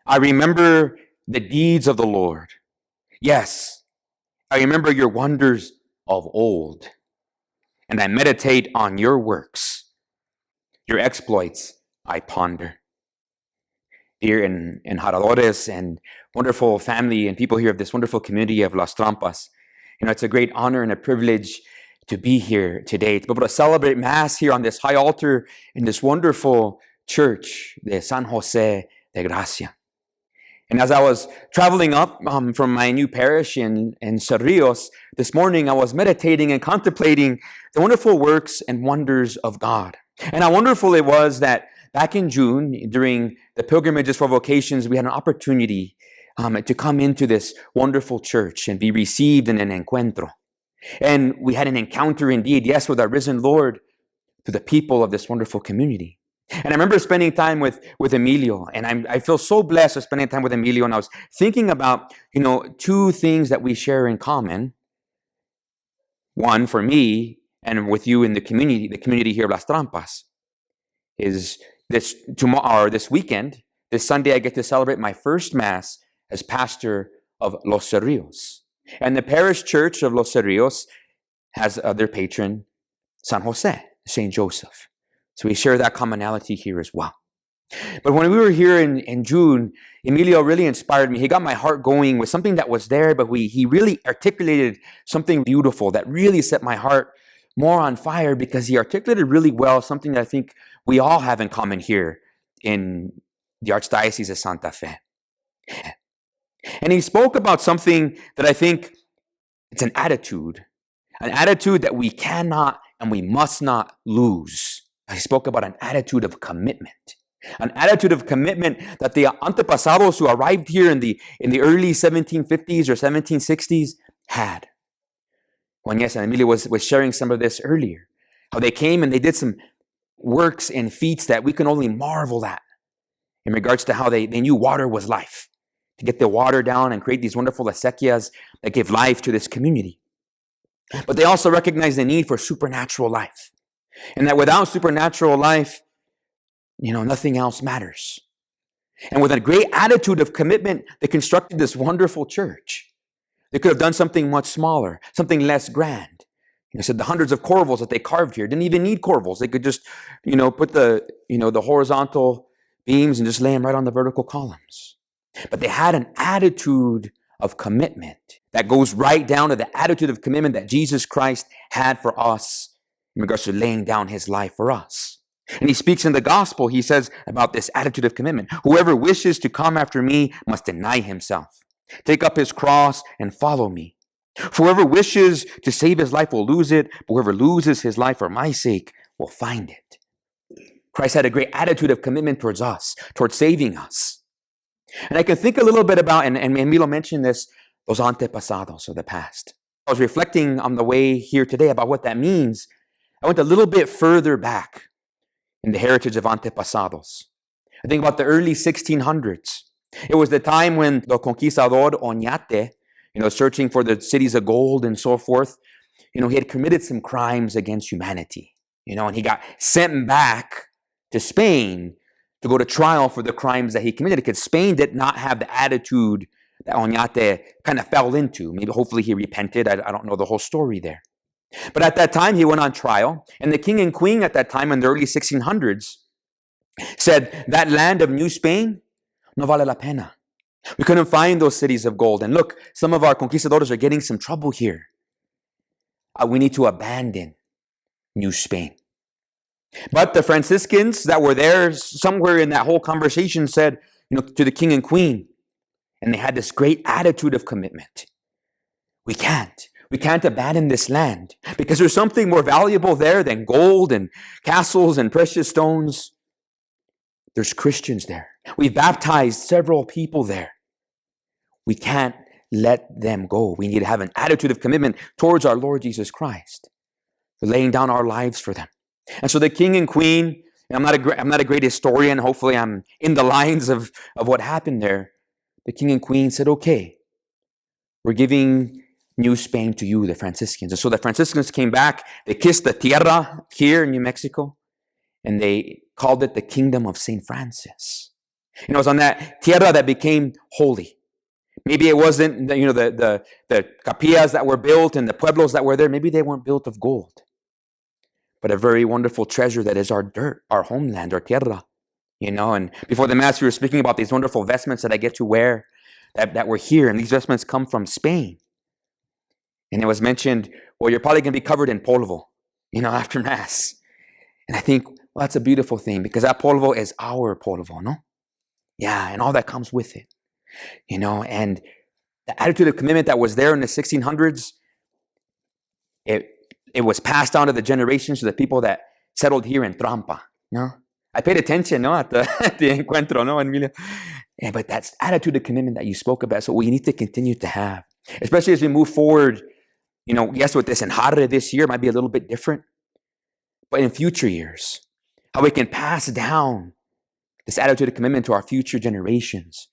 I remember the deeds of the Lord. Yes, I remember your wonders of old, and I meditate on your works. Your exploits I ponder. Here in Jaradores and wonderful family and people here of this wonderful community of Las Trampas, it's a great honor and a privilege to be here today, to be able to celebrate Mass here on this high altar in this wonderful church, the San Jose de Gracia. And as I was traveling up from my new parish in Cerrillos this morning, I was meditating and contemplating the wonderful works and wonders of God. And how wonderful it was that back in June, during the pilgrimages for vocations, we had an opportunity to come into this wonderful church and be received in an encuentro. And we had an encounter indeed, yes, with our risen Lord, to the people of this wonderful community. And I remember spending time with Emilio, and I feel so blessed for spending time with Emilio. And I was thinking about, two things that we share in common. One, for me, and with you in the community here of Las Trampas, is this weekend, this Sunday, I get to celebrate my first Mass as pastor of Los Cerrillos. And the parish church of Los Cerrillos has their patron, San Jose, Saint Joseph. So we share that commonality here as well. But when we were here in June, Emilio really inspired me. He got my heart going with something that was there, but he really articulated something beautiful that really set my heart more on fire, because he articulated really well something that I think we all have in common here in the Archdiocese of Santa Fe. And he spoke about something that I think it's an attitude that we cannot and we must not lose. He spoke about an attitude of commitment. An attitude of commitment that the antepasados who arrived here in the early 1750s or 1760s had. Juan Yes and Emilio was sharing some of this earlier. How they came and they did some works and feats that we can only marvel at in regards to how they knew water was life. To get the water down and create these wonderful acequias that give life to this community. But they also recognized the need for supernatural life. And that without supernatural life, nothing else matters. And with a great attitude of commitment, they constructed this wonderful church. They could have done something much smaller, something less grand. Said the hundreds of corbels that they carved here didn't even need corbels. They could just, put the horizontal beams and just lay them right on the vertical columns. But they had an attitude of commitment that goes right down to the attitude of commitment that Jesus Christ had for us in regards to laying down his life for us. And he speaks in the gospel, he says about this attitude of commitment. Whoever wishes to come after me must deny himself, take up his cross and follow me. For whoever wishes to save his life will lose it, but whoever loses his life for my sake will find it. Christ had a great attitude of commitment towards us, towards saving us. And I can think a little bit about, and Emilio mentioned this, those antepasados of the past. I was reflecting on the way here today about what that means. I went a little bit further back in the heritage of antepasados. I think about the early 1600s. It was the time when the conquistador Oñate, searching for the cities of gold and so forth, he had committed some crimes against humanity, and he got sent back to Spain to go to trial for the crimes that he committed, because Spain did not have the attitude that Oñate kind of fell into. Maybe, hopefully he repented. I don't know the whole story there. But at that time, he went on trial. And the king and queen at that time in the early 1600s said, that land of New Spain, no vale la pena. We couldn't find those cities of gold. And look, some of our conquistadores are getting some trouble here. We need to abandon New Spain. But the Franciscans that were there somewhere in that whole conversation said, to the king and queen, and they had this great attitude of commitment. We can't abandon this land because there's something more valuable there than gold and castles and precious stones. There's Christians there. We've baptized several people there. We can't let them go. We need to have an attitude of commitment towards our Lord Jesus Christ, for laying down our lives for them. And so the king and queen, and I'm not a great historian. Hopefully I'm in the lines of what happened there. The king and queen said, okay, we're giving New Spain to you, the Franciscans. And so the Franciscans came back. They kissed the tierra here in New Mexico, and they called it the Kingdom of St. Francis. And it was on that tierra that became holy. Maybe it wasn't, the capillas that were built and the pueblos that were there, maybe they weren't built of gold, but a very wonderful treasure that is our dirt, our homeland, our tierra. And before the Mass, we were speaking about these wonderful vestments that I get to wear that were here. And these vestments come from Spain. And it was mentioned, well, you're probably going to be covered in polvo, after Mass. And I think, well, that's a beautiful thing because that polvo is our polvo, no? Yeah, and all that comes with it, and the attitude of commitment that was there in the 1600s, it was passed on to the generations to the people that settled here in Trampa, I paid attention, at the encuentro, Emilio? Yeah, but that's attitude of commitment that you spoke about. So we need to continue to have, especially as we move forward. Yes, with this Enjarre this year might be a little bit different, but in future years, how we can pass down this attitude of commitment to our future generations,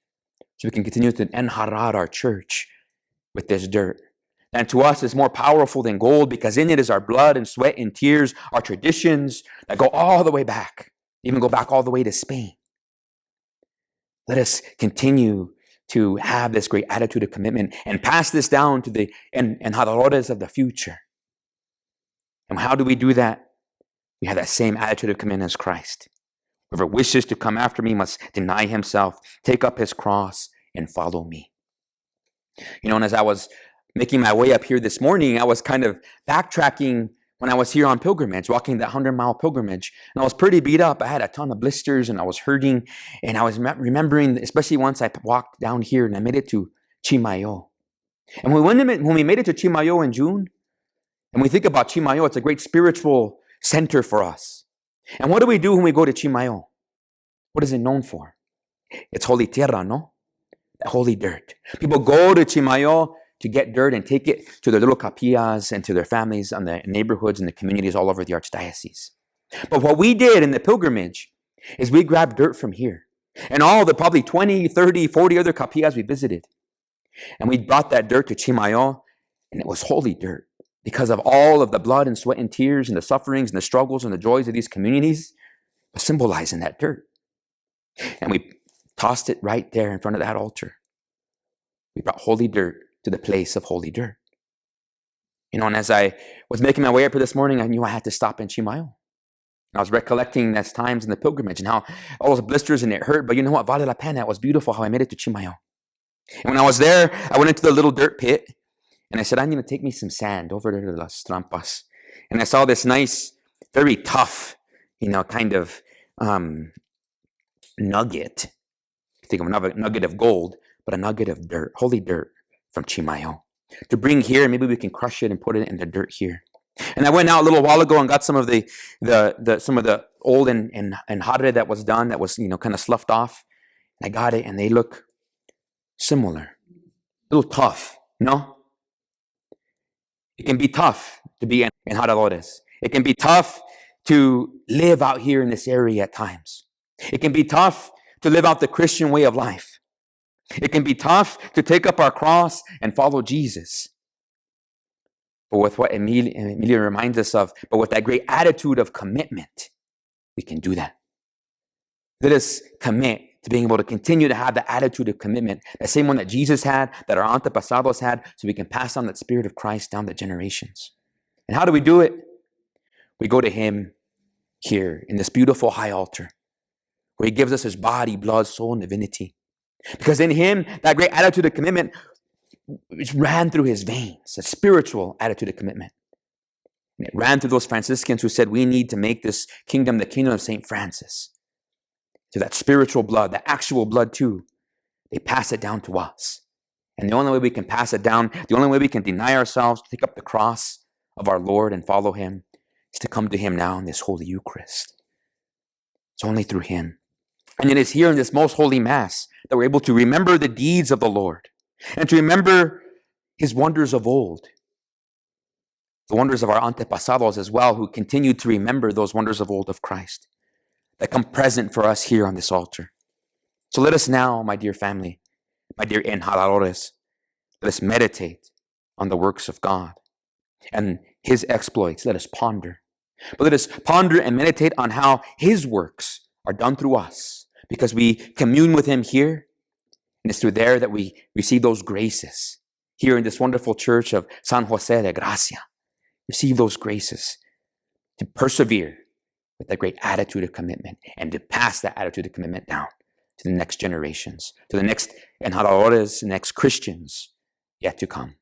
so we can continue to enjarrar our church with this dirt. And to us, it's more powerful than gold because in it is our blood and sweat and tears, our traditions that go all the way back. Even go back all the way to Spain. Let us continue to have this great attitude of commitment and pass this down to the enjarradores of the future. And how do we do that? We have that same attitude of commitment as Christ. Whoever wishes to come after me must deny himself, take up his cross, and follow me. And as I was making my way up here this morning, I was kind of backtracking when I was here on pilgrimage, walking that 100-mile pilgrimage, and I was pretty beat up. I had a ton of blisters and I was hurting, and I was remembering, especially once I walked down here and I made it to Chimayo. And when we made it to Chimayo in June, and we think about Chimayo, it's a great spiritual center for us. And what do we do when we go to Chimayo? What is it known for? It's holy tierra, no? That holy dirt. People go to Chimayo to get dirt and take it to their little capillas and to their families and the neighborhoods and the communities all over the archdiocese. But what we did in the pilgrimage is we grabbed dirt from here and all the probably 20, 30, 40 other capillas we visited. And we brought that dirt to Chimayo, and it was holy dirt because of all of the blood and sweat and tears and the sufferings and the struggles and the joys of these communities was symbolizing that dirt. And we tossed it right there in front of that altar. We brought holy dirt to the place of holy dirt. And as I was making my way up here this morning, I knew I had to stop in Chimayo. And I was recollecting those times in the pilgrimage and how all those blisters and it hurt, but you know what? Vale la pena. It was beautiful how I made it to Chimayo. And when I was there, I went into the little dirt pit and I said, I'm going to take me some sand over to Las Trampas. And I saw this nice, very tough, kind of nugget. Think of a nugget of gold, but a nugget of dirt, holy dirt from Chimayo. To bring here, maybe we can crush it and put it in the dirt here. And I went out a little while ago and got some of the some of the old enjarre that was done, that was kind of sloughed off. I got it, and they look similar, a little tough. It can be tough to be enjarradores. It can be tough to live out here in this area at times. It can be tough to live out the Christian way of life. It can be tough to take up our cross and follow Jesus. But with what Emilia reminds us of, but with that great attitude of commitment, we can do that. Let us commit to being able to continue to have the attitude of commitment, the same one that Jesus had, that our antepasados had, so we can pass on that spirit of Christ down the generations. And how do we do it? We go to him here in this beautiful high altar, where he gives us his body, blood, soul, and divinity. Because in him, that great attitude of commitment ran through his veins, a spiritual attitude of commitment. And it ran through those Franciscans who said, we need to make this kingdom the kingdom of St. Francis. So that spiritual blood, that actual blood too, they pass it down to us. And the only way we can pass it down, the only way we can deny ourselves, to take up the cross of our Lord and follow him, is to come to him now in this Holy Eucharist. It's only through him. And it is here in this most holy Mass that we're able to remember the deeds of the Lord and to remember his wonders of old, the wonders of our antepasados as well, who continued to remember those wonders of old of Christ that come present for us here on this altar. So let us now, my dear family, my dear enjarradores, let us meditate on the works of God and his exploits. Let us ponder. But let us ponder and meditate on how his works are done through us, because we commune with him here, and it's through there that we receive those graces. Here in this wonderful church of San Jose de Gracia, receive those graces to persevere with that great attitude of commitment and to pass that attitude of commitment down to the next generations, to the next enjaradores, next Christians yet to come.